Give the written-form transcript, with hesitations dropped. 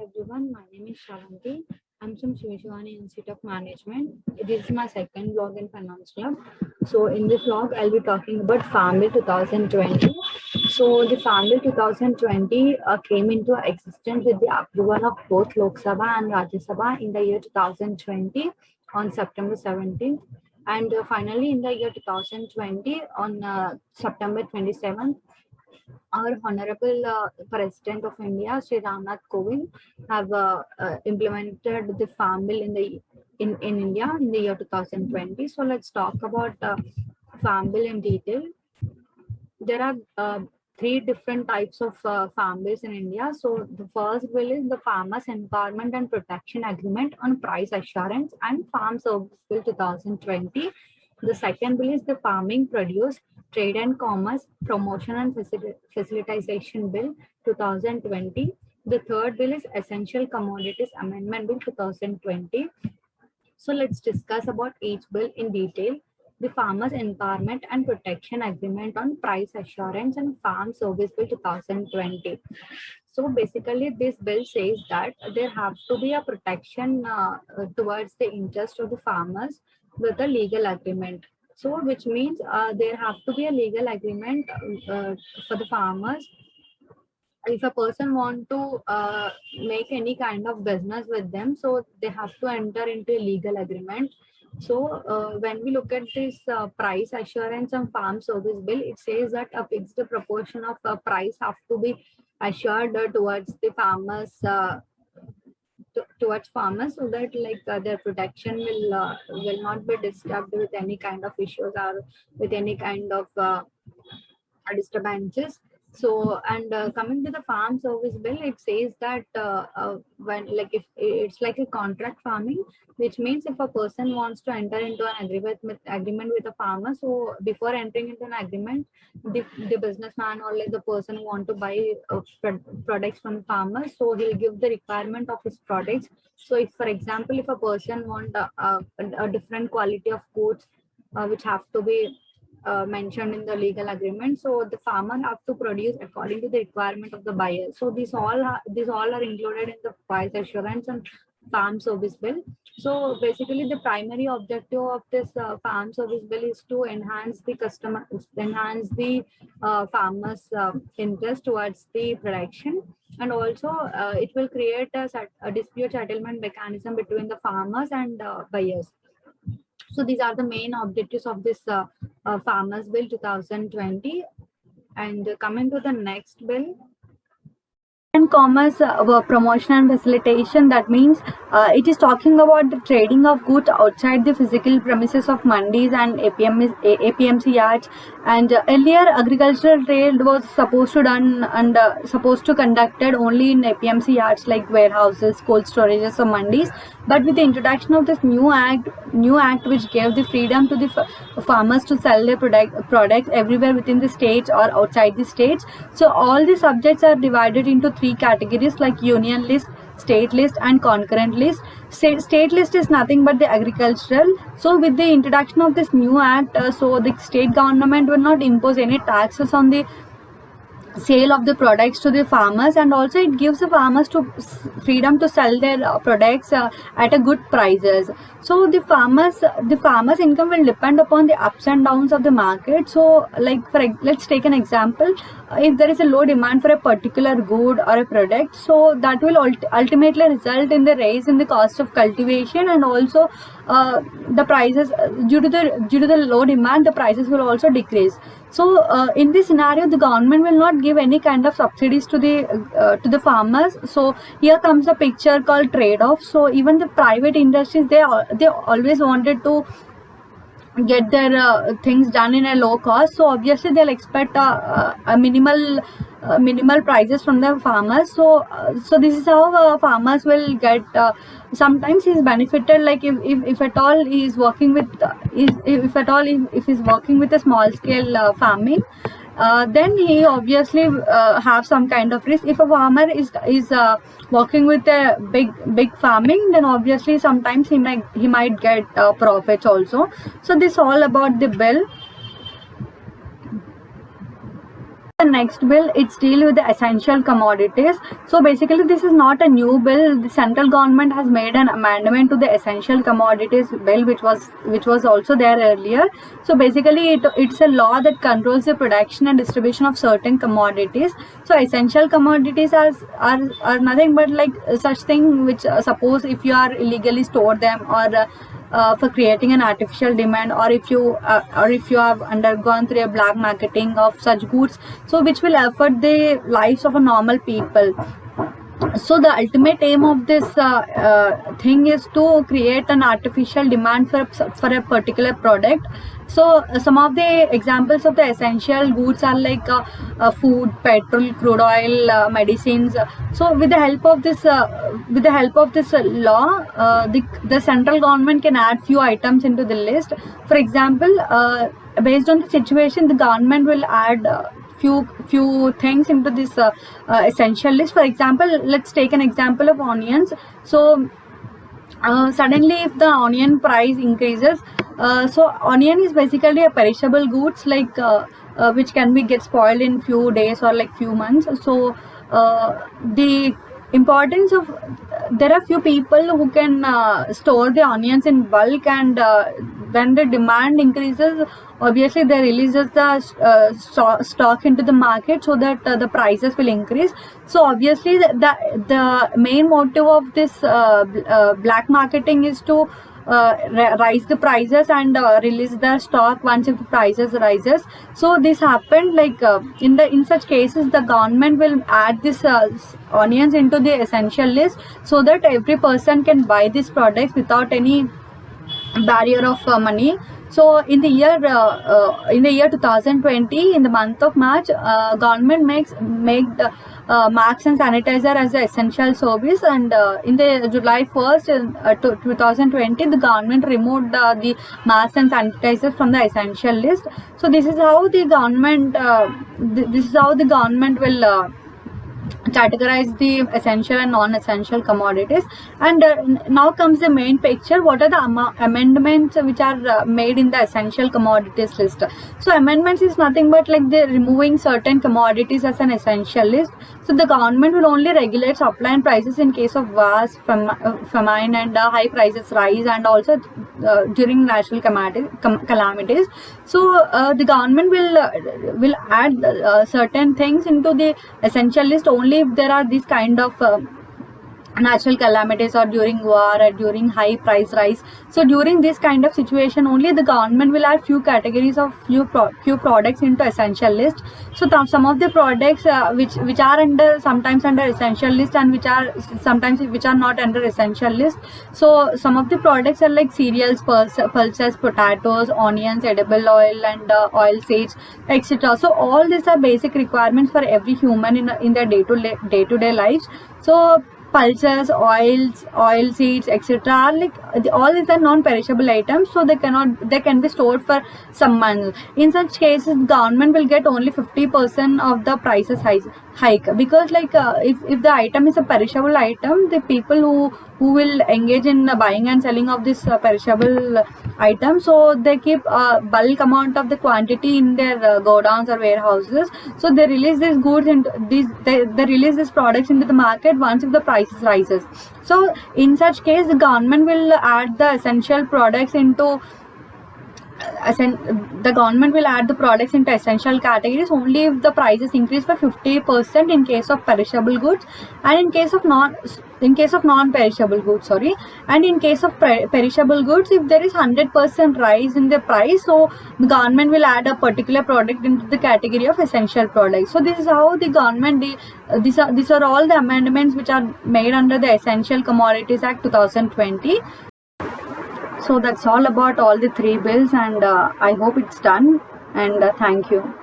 everyone. My name is Sharanti. I'm from Shivashivani Institute of Management. This is my second vlog in Finance Club. So in this vlog, I'll be talking about Farm Bill 2020. So the Farm Bill 2020 came into existence with the approval of both Lok Sabha and Rajya Sabha in the year 2020 on September 17th. And finally, in the year 2020 on September 27th, our Honorable President of India, Sri Ramnath Kovind, have implemented the Farm Bill in India in the year 2020. So let's talk about Farm Bill in detail. There are three different types of farm bills in India. So the first bill is the Farmers Empowerment and Protection Agreement on Price Assurance and Farm Service Bill 2020. The second bill is the Farming Produce, Trade and Commerce, Promotion and Facilitation Bill 2020. The third bill is Essential Commodities Amendment Bill 2020. So let's discuss about each bill in detail. The Farmers Empowerment and Protection Agreement on Price Assurance and Farm Service Bill 2020. So basically, this bill says that there has to be a protection towards the interest of the farmers with a legal agreement. So which means there have to be a legal agreement for the farmers. If a person want to make any kind of business with them, so they have to enter into a legal agreement. So when we look at this price assurance and farm service bill, it says that a fixed proportion of price have to be assured towards the farmers, towards farmers, so that like their protection will not be disturbed with any kind of issues or with any kind of disturbances. So, and coming to the farm service bill, it says that when like if it's like a contract farming, which means if a person wants to enter into an agreement with a farmer, so before entering into an agreement, the businessman or like the person who want to buy products from the farmer, so he'll give the requirement of his products. So if, for example, if a person want a different quality of goods which have to be mentioned in the legal agreement, so the farmer have to produce according to the requirement of the buyer. So these all are included in the price assurance and farm service bill. So basically, the primary objective of this farm service bill is to enhance the farmers' interest towards the production, and also it will create a dispute settlement mechanism between the farmers and buyers. So these are the main objectives of this Farmers Bill 2020. And coming to the next bill, and commerce promotion and facilitation, that means it is talking about the trading of goods outside the physical premises of mandis and APMC yards. And earlier agricultural trade was supposed to done and supposed to conducted only in APMC yards like warehouses, cold storages or mandis. But with the introduction of this new act which gave the freedom to the farmers to sell their products everywhere within the states or outside the states, so all the subjects are divided into three categories like union list, state list and concurrent list. State list is nothing but the agricultural. So with the introduction of this new act, so the state government will not impose any taxes on the sale of the products to the farmers, and also it gives the farmers to freedom to sell their products at a good prices. So the farmers income will depend upon the ups and downs of the market. So like let's take an example. If there is a low demand for a particular good or a product, so that will ultimately result in the rise in the cost of cultivation, and also the prices due to the low demand, the prices will also decrease. So in this scenario, the government will not give any kind of subsidies to the farmers. So here comes a picture called trade-off. So even the private industries, they always wanted to get their things done in a low cost. So obviously they'll expect a minimal prices from the farmers. So this is how farmers will get. Sometimes he's benefited, like if at all he's working with if he's working with a small scale farming, then he obviously have some kind of risk. If a farmer is working with a big farming, then obviously sometimes he might get profits also. So this all about the bill. The next bill, it's deal with the essential commodities. So basically this is not a new bill. The central government has made an amendment to the essential commodities bill, which was also there earlier. So basically it's a law that controls the production and distribution of certain commodities. So essential commodities are nothing but like such thing which suppose if you are illegally store them, or for creating an artificial demand, or if you have undergone through a black marketing of such goods, so which will affect the lives of a normal people. So the ultimate aim of this thing is to create an artificial demand for a particular product. So some of the examples of the essential goods are like food, petrol, crude oil, medicines. So with the help of this law, the central government can add few items into the list. For example, based on the situation, the government will add few things into this essential list. For example, let's take an example of onions. So suddenly if the onion price increases, so onion is basically a perishable goods, like which can be get spoiled in few days or like few months. So the importance of, there are few people who can store the onions in bulk, and when the demand increases, obviously they releases the stock into the market so that the prices will increase. So obviously the main motive of this black marketing is to rise the prices and release the stock once if the prices rises. So this happened like in such cases the government will add this onions into the essential list, so that every person can buy these products without any barrier of money. So in the year 2020, in the month of March, government make the masks and sanitizer as an essential service, and in the July 1st 2020, the government removed the masks and sanitizers from the essential list. So this is how the government will categorize the essential and non-essential commodities. And now comes the main picture. What are the amendments which are made in the essential commodities list? So amendments is nothing but like they're removing certain commodities as an essential list. So the government will only regulate supply and prices in case of wars, famine, and high prices rise, and also during natural calamities. So the government will add certain things into the essential list only if there are these kind of natural calamities, or during war, or during high price rise. So during this kind of situation only the government will add few categories of few products into essential list. So some of the products which are sometimes under essential list, and which are not under essential list. So some of the products are like cereals, pulses, potatoes, onions, edible oil, and oil seeds, etc. So all these are basic requirements for every human in their day-to-day lives. So pulses, oil seeds, etc. are like all these are non-perishable items, so they can be stored for some months. In such cases, government will get only 50% of the prices hike, because like if the item is a perishable item, the people who will engage in buying and selling of this perishable item, so they keep a bulk amount of the quantity in their godowns or warehouses. So they release these goods into they release these products into the market once if the prices rises. So in such case, the government will add the essential products into the government will add the products into essential categories only if the prices increase by 50% in case of perishable goods, and in case of non-perishable goods, and in case of perishable goods, if there is 100% rise in the price, so the government will add a particular product into the category of essential products. So this is how the government these are all the amendments which are made under the Essential Commodities Act 2020. So that's all about all the three bills, and I hope it's done, and thank you.